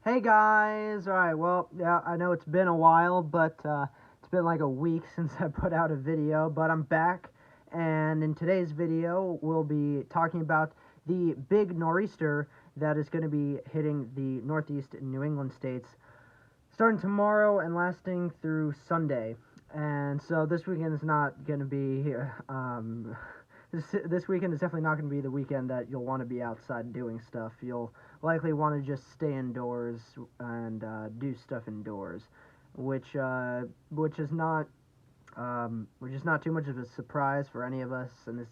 Hey guys! Alright, well, yeah, I know it's been a while, but it's been like a week since I put out a video, but I'm back, and in today's video, we'll be talking about the big nor'easter that is going to be hitting the northeast New England states starting tomorrow and lasting through Sunday. And so this weekend is not going to be, this weekend is definitely not going to be the weekend that you'll want to be outside doing stuff. You'll likely want to just stay indoors and do stuff indoors, which which is not which is not too much of a surprise for any of us in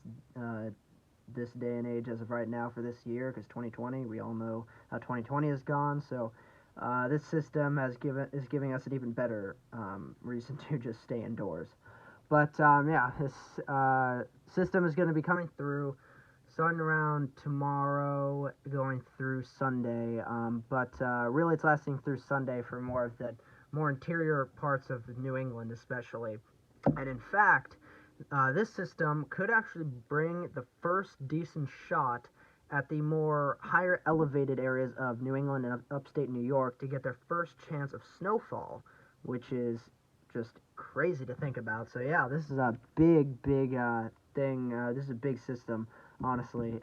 this day and age as of right now for this year, because 2020, we all know how 2020 has gone. So this system is giving us an even better reason to just stay indoors. But yeah, this system is going to be coming through starting around tomorrow, going through Sunday. But really, it's lasting through Sunday for more of the more interior parts of New England, especially. And in fact, this system could actually bring the first decent shot at the more higher elevated areas of New England and upstate New York to get their first chance of snowfall, which is just crazy to think about. So yeah, this is a big thing. This is a big system, honestly,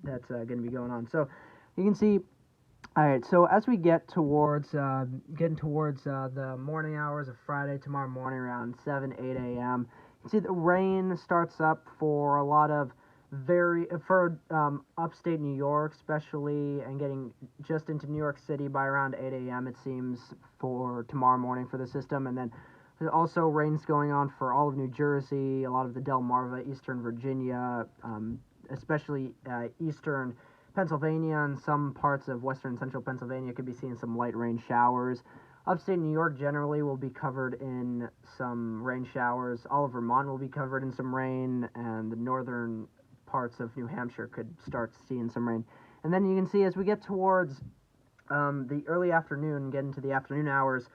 that's going to be going on. So you can see. All right, so as we get towards getting towards the morning hours of Friday tomorrow morning around 7, 8 a.m., you see the rain starts up for a lot of upstate New York, especially, and getting just into New York City by around 8 a.m. it seems for tomorrow morning for the system, and then there's also rains going on for all of New Jersey, a lot of the Delmarva, Eastern Virginia, especially eastern Pennsylvania and some parts of western central Pennsylvania could be seeing some light rain showers. Upstate New York generally will be covered in some rain showers. All of Vermont will be covered in some rain, and the northern parts of New Hampshire could start seeing some rain. And then you can see as we get towards the early afternoon, get into the afternoon hours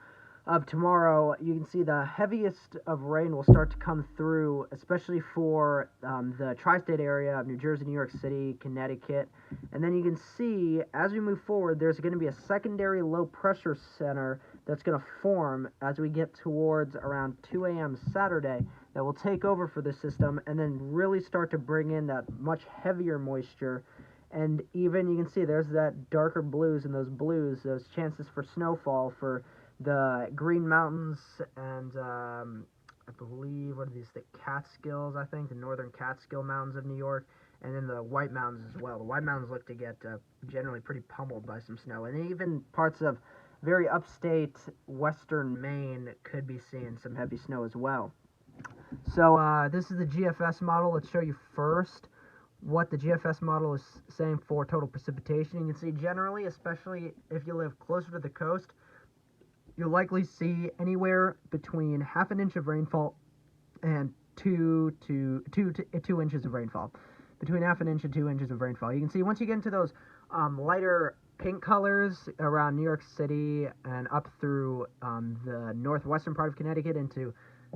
of tomorrow, you can see the heaviest of rain will start to come through, especially for the tri-state area of New Jersey, New York City, Connecticut. And then you can see, as we move forward, there's going to be a secondary low pressure center that's going to form as we get towards around 2 a.m. Saturday that will take over for the system and then really start to bring in that much heavier moisture. And even you can see there's that darker blues, and those chances for snowfall for the Green Mountains and I believe, what are these, the Catskills, I think, the northern Catskill Mountains of New York, and then the White Mountains as well. The White Mountains look to get generally pretty pummeled by some snow, and even parts of very upstate western Maine could be seeing some heavy snow as well. So this is the GFS model. Let's show you first what the GFS model is saying for total precipitation. You can see generally, especially if you live closer to the coast, you'll likely see anywhere between half an inch of rainfall and 2 inches of rainfall. Between half an inch and 2 inches of rainfall. You can see once you get into those lighter pink colors around New York City and up through the northwestern part of Connecticut into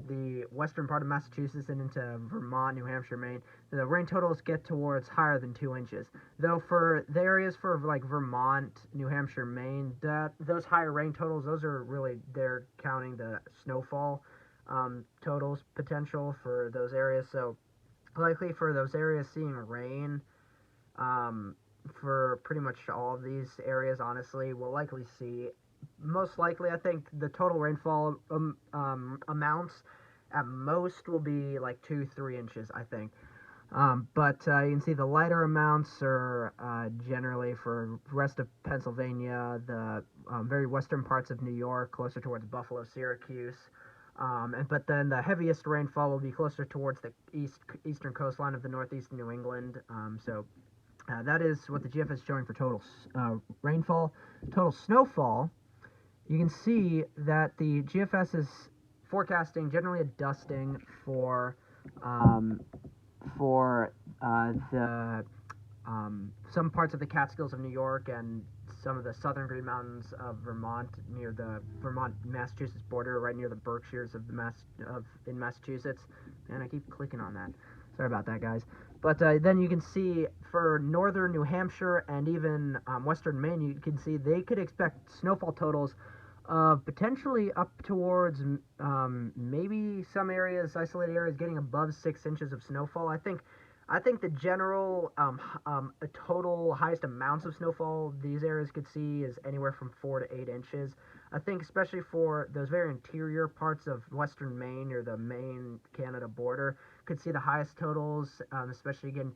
the western part of Massachusetts and into Vermont, New Hampshire, Maine, the rain totals get towards higher than 2 inches. Though for the areas for like Vermont, New Hampshire, Maine, those higher rain totals, those are really, they're counting the snowfall totals potential for those areas. So likely for those areas seeing rain, for pretty much all of these areas, honestly, we'll likely see, most likely, I think the total rainfall amounts at most will be like 2-3 inches, I think. But you can see the lighter amounts are generally for the rest of Pennsylvania, the very western parts of New York, closer towards Buffalo, Syracuse. But then the heaviest rainfall will be closer towards the eastern coastline of the northeast New England. So that is what the GFS is showing for total rainfall. Total snowfall, you can see that the GFS is forecasting generally a dusting for the some parts of the Catskills of New York and some of the southern Green Mountains of Vermont, near the Vermont-Massachusetts border, right near the Berkshires in Massachusetts. And I keep clicking on that. Sorry about that, guys. But then you can see for northern New Hampshire and even western Maine, you can see they could expect snowfall totals of potentially up towards maybe some areas, isolated areas, getting above 6 inches of snowfall. I think the general total highest amounts of snowfall these areas could see is anywhere from 4 to 8 inches. I think especially for those very interior parts of western Maine or the Maine-Canada border, could see the highest totals, especially again,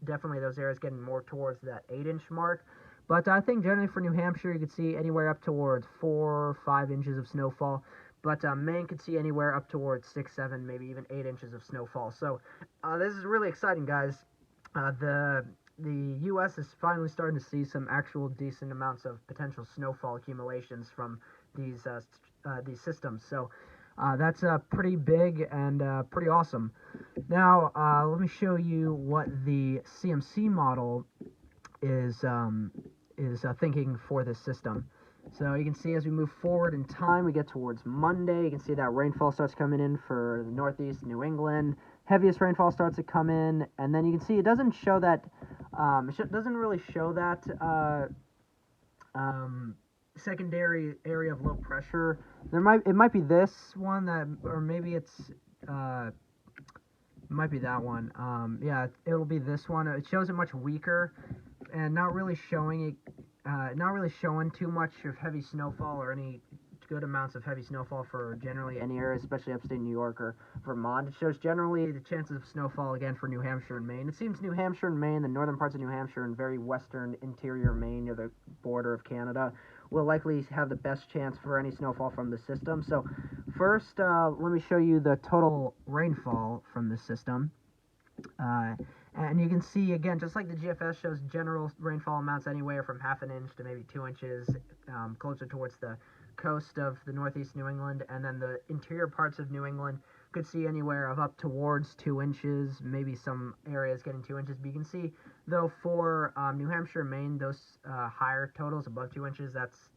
definitely those areas getting more towards that 8-inch mark. But I think generally for New Hampshire, you could see anywhere up towards 4 or 5 inches of snowfall. But Maine could see anywhere up towards 6, 7, maybe even 8 inches of snowfall. So this is really exciting, guys. The U.S. is finally starting to see some actual decent amounts of potential snowfall accumulations from these systems. So that's pretty big and pretty awesome. Now let me show you what the CMC model is thinking for this system. So you can see as we move forward in time, we get towards Monday. You can see that rainfall starts coming in for the northeast New England. Heaviest rainfall starts to come in, and then you can see it doesn't show that. Doesn't really show that secondary area of low pressure. It might be this one that, or maybe it might be that one. Yeah, it'll be this one. It shows it much weaker, and not really showing too much of heavy snowfall or any good amounts of heavy snowfall for generally any area, especially upstate New York or Vermont. It shows generally the chances of snowfall again for New Hampshire and Maine. It seems New Hampshire and Maine, the northern parts of New Hampshire and very western interior Maine near the border of Canada, will likely have the best chance for any snowfall from the system. So first, let me show you the total rainfall from the system. And you can see, again, just like the GFS shows general rainfall amounts anywhere from 1/2 inch to maybe 2 inches, closer towards the coast of the northeast New England, and then the interior parts of New England could see anywhere of up towards 2 inches, maybe some areas getting 2 inches. But you can see, though, for New Hampshire and Maine, those higher totals above 2 inches, that's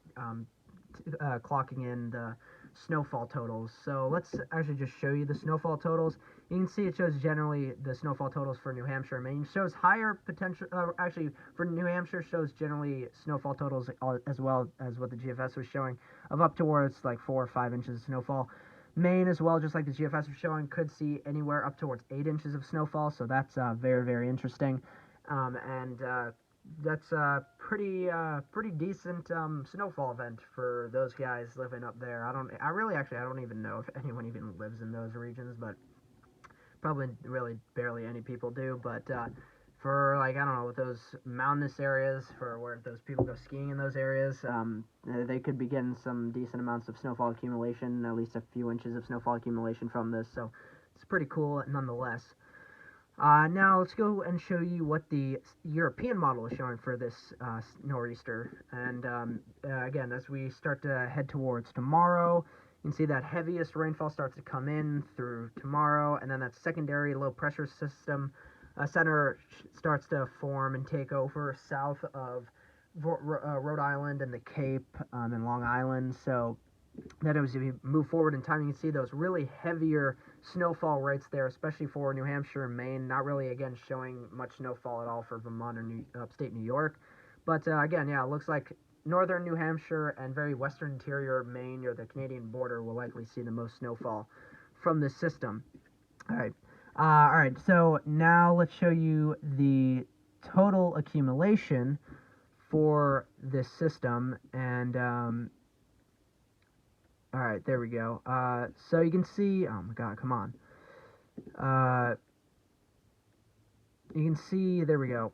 clocking in the snowfall totals. So let's actually just show you the snowfall totals. You can see it shows generally the snowfall totals for New Hampshire and Maine. It shows higher potential, actually for New Hampshire shows generally snowfall totals as well as what the GFS was showing of up towards like 4 or 5 inches of snowfall. Maine as well, just like the GFS was showing, could see anywhere up towards 8 inches of snowfall. So that's very, very interesting. That's a pretty decent snowfall event for those guys living up there. I don't even know if anyone even lives in those regions, but probably really barely any people do. But for like, I don't know, those mountainous areas, for where those people go skiing in those areas, they could be getting some decent amounts of snowfall accumulation, at least a few inches of snowfall accumulation from this. So it's pretty cool nonetheless. Now let's go and show you what the European model is showing for this nor'easter. And again, as we start to head towards tomorrow, you can see that heaviest rainfall starts to come in through tomorrow, and then that secondary low pressure system center starts to form and take over south of Rhode Island and the Cape and Long Island. So that as we move forward in time, you can see those really heavier snowfall rates there, especially for New Hampshire and Maine. Not really, again, showing much snowfall at all for Vermont or upstate New York. But again, yeah, it looks like northern New Hampshire and very western interior Maine near the Canadian border will likely see the most snowfall from this system. All right, so now let's show you the total accumulation for this system. And all right, there we go. So you can see, oh my God, come on. You can see, there we go.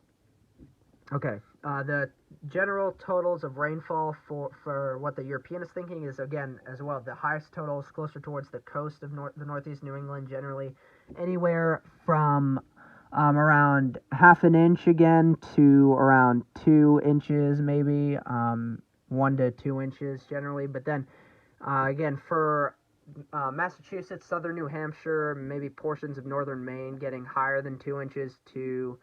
Okay, the general totals of rainfall for what the European is thinking is, again, as well, the highest totals closer towards the coast of the northeast New England, generally anywhere from around 1/2 inch again to around 2 inches, maybe 1 to 2 inches generally. But then again, for Massachusetts, southern New Hampshire, maybe portions of northern Maine getting higher than 2 inches to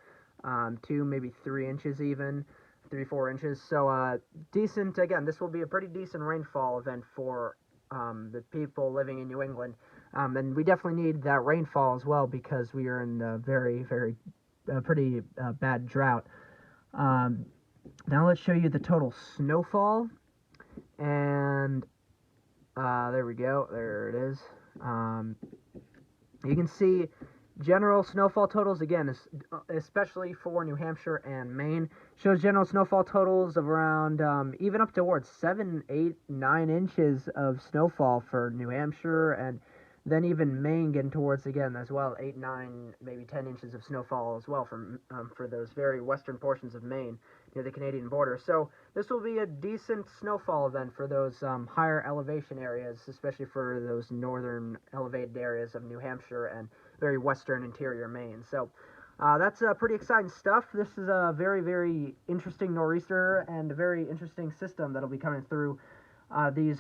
2, maybe 3 inches even, 3-4 inches. So decent, again, this will be a pretty decent rainfall event for the people living in New England. And we definitely need that rainfall as well, because we are in very, very a pretty bad drought. Now let's show you the total snowfall, and there we go. There it is. You can see general snowfall totals again, especially for New Hampshire and Maine. Shows general snowfall totals of around even up towards 7, 8, 9 inches of snowfall for New Hampshire, and then even Maine getting towards again as well 8, 9, maybe 10 inches of snowfall as well for those very western portions of Maine near the Canadian border. So this will be a decent snowfall event for those higher elevation areas, especially for those northern elevated areas of New Hampshire and very western interior Maine. So that's pretty exciting stuff. This is a very, very interesting nor'easter and a very interesting system that'll be coming through these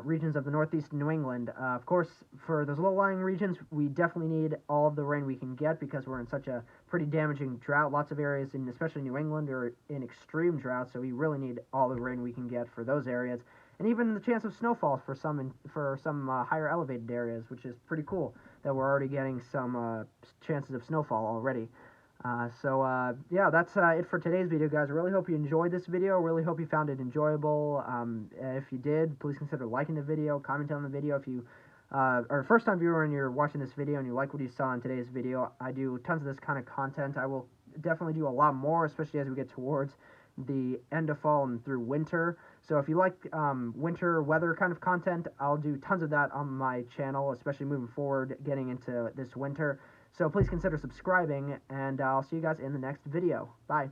regions of the northeast New England. Of course, for those low-lying regions, we definitely need all of the rain we can get because we're in such a pretty damaging drought. Lots of areas, especially New England, are in extreme drought, so we really need all the rain we can get for those areas. And even the chance of snowfall for some higher elevated areas, which is pretty cool that we're already getting some chances of snowfall already. Yeah, that's it for today's video, guys. I really hope you enjoyed this video. Really hope you found it enjoyable. If you did, please consider liking the video, commenting on the video. If you are a first-time viewer and you're watching this video and you like what you saw in today's video, I do tons of this kind of content. I will definitely do a lot more, especially as we get towards the end of fall and through winter. So if you like winter weather kind of content, I'll do tons of that on my channel, especially moving forward, getting into this winter. So please consider subscribing, and I'll see you guys in the next video. Bye.